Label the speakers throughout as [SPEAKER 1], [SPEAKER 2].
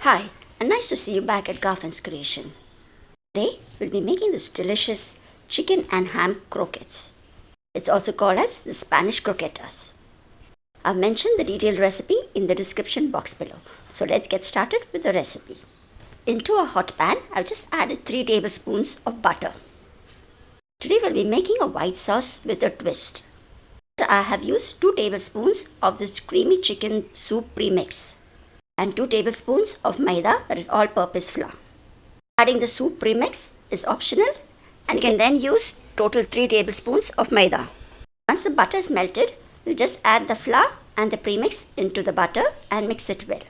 [SPEAKER 1] Hi, and nice to see you back at Garfin's Creation. Today, we'll be making this delicious chicken and ham croquettes. It's also called as the Spanish croquetas. I've mentioned the detailed recipe in the description box below. So let's get started with the recipe. Into a hot pan, I've just added 3 tablespoons of butter. Today we'll be making a white sauce with a twist. I have used 2 tablespoons of this creamy chicken soup premix and 2 tablespoons of maida, that is all-purpose flour. Adding the soup premix is optional and you can then use total 3 tablespoons of maida. Once the butter is melted, we'll just add the flour and the premix into the butter and mix it well.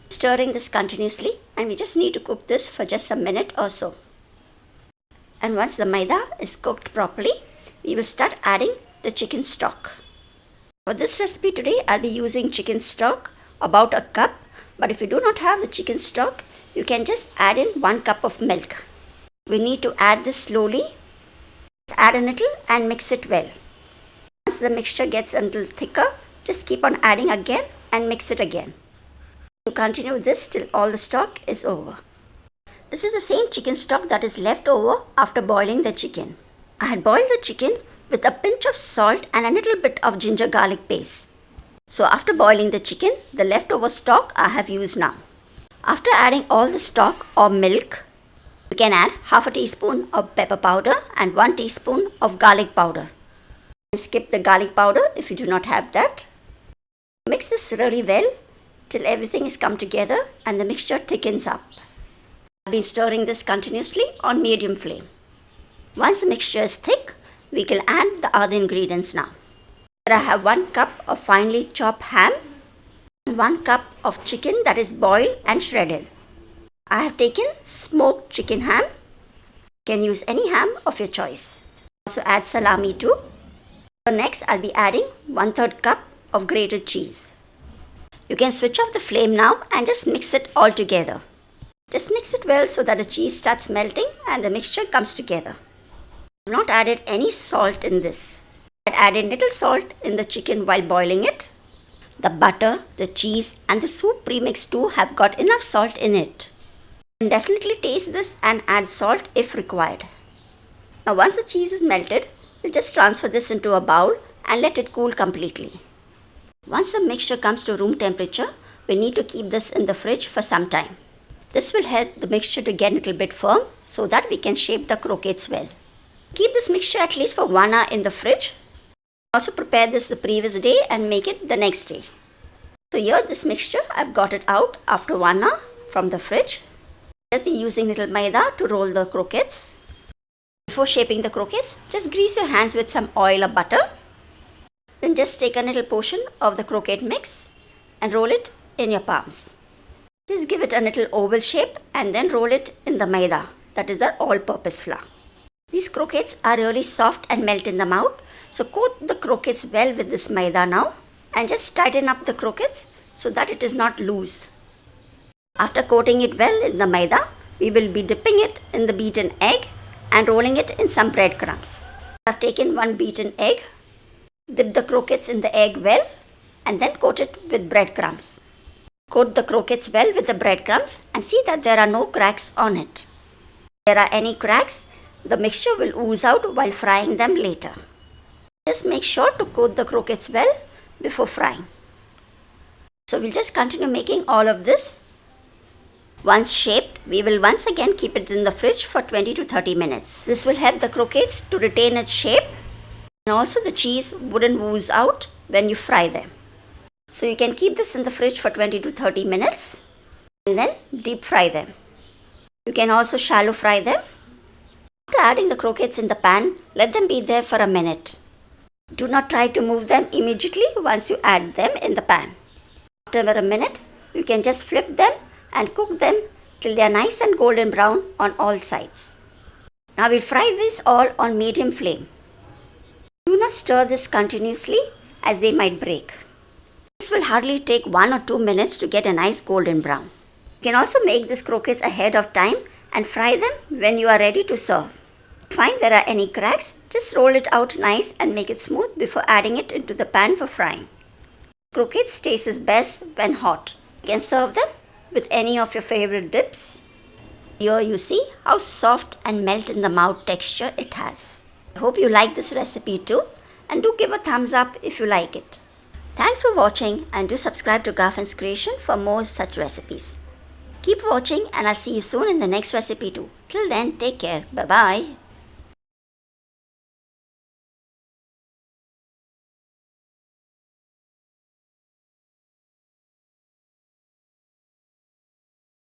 [SPEAKER 1] Stirring this continuously, and we just need to cook this for just a minute or so. And once the maida is cooked properly, we will start adding the chicken stock. For this recipe today, I'll be using chicken stock, about a cup. But if you do not have the chicken stock, you can just add in 1 cup of milk. We need to add this slowly. Just add a little and mix it well. Once the mixture gets a little thicker, just keep on adding again and mix it again. To continue this till all the stock is over. This is the same chicken stock that is left over after boiling the chicken. I had boiled the chicken with a pinch of salt and a little bit of ginger garlic paste. So after boiling the chicken, the leftover stock I have used now. After adding all the stock or milk, you can add half a teaspoon of pepper powder and 1 teaspoon of garlic powder. Skip the garlic powder if you do not have that. Mix this really well till everything is come together and the mixture thickens up. I've been stirring this continuously on medium flame. Once the mixture is thick, we can add the other ingredients now. Here I have 1 cup of finely chopped ham and 1 cup of chicken that is boiled and shredded. I have taken smoked chicken ham. You can use any ham of your choice. Also add salami too. So next I'll be adding 1/3 cup of grated cheese. You can switch off the flame now and just mix it all together. Just mix it well so that the cheese starts melting and the mixture comes together. I have not added any salt in this. I had added little salt in the chicken while boiling it. The butter, the cheese and the soup premix too have got enough salt in it. You can definitely taste this and add salt if required. Now once the cheese is melted, we'll just transfer this into a bowl and let it cool completely. Once the mixture comes to room temperature, we need to keep this in the fridge for some time. This will help the mixture to get a little bit firm so that we can shape the croquettes well. Keep this mixture at least for 1 hour in the fridge. Also prepare this the previous day and make it the next day. So here this mixture, I've got it out after 1 hour from the fridge. Just be using little maida to roll the croquettes. Before shaping the croquettes, just grease your hands with some oil or butter. Then just take a little portion of the croquette mix and roll it in your palms. Just give it a little oval shape and then roll it in the maida, that is our all-purpose flour. These croquettes are really soft and melt in the mouth. So coat the croquettes well with this maida now and just tighten up the croquettes so that it is not loose. After coating it well in the maida, we will be dipping it in the beaten egg and rolling it in some bread crumbs. I have taken 1 beaten egg, dip the croquettes in the egg well and then coat it with bread crumbs. Coat the croquettes well with the bread crumbs and see that there are no cracks on it. If there are any cracks, the mixture will ooze out while frying them later. Just make sure to coat the croquettes well before frying. So we'll just continue making all of this. Once shaped, we will once again keep it in the fridge for 20 to 30 minutes. This will help the croquettes to retain its shape and also the cheese wouldn't ooze out when you fry them. So you can keep this in the fridge for 20 to 30 minutes and then deep fry them. You can also shallow fry them. After adding the croquettes in the pan, let them be there for a minute. Do not try to move them immediately once you add them in the pan. After a minute, you can just flip them and cook them till they are nice and golden brown on all sides. Now we'll fry this all on medium flame. Do not stir this continuously as they might break. This will hardly take 1 or 2 minutes to get a nice golden brown. You can also make these croquettes ahead of time and fry them when you are ready to serve. If you find there are any cracks, just roll it out nice and make it smooth before adding it into the pan for frying. Croquettes taste best when hot. You can serve them with any of your favorite dips. Here you see how soft and melt in the mouth texture it has. I hope you like this recipe too, and do give a thumbs up if you like it. Thanks for watching, and do subscribe to Garfin's Creation for more such recipes. Keep watching, and I'll see you soon in the next recipe too. Till then, take care. Bye bye.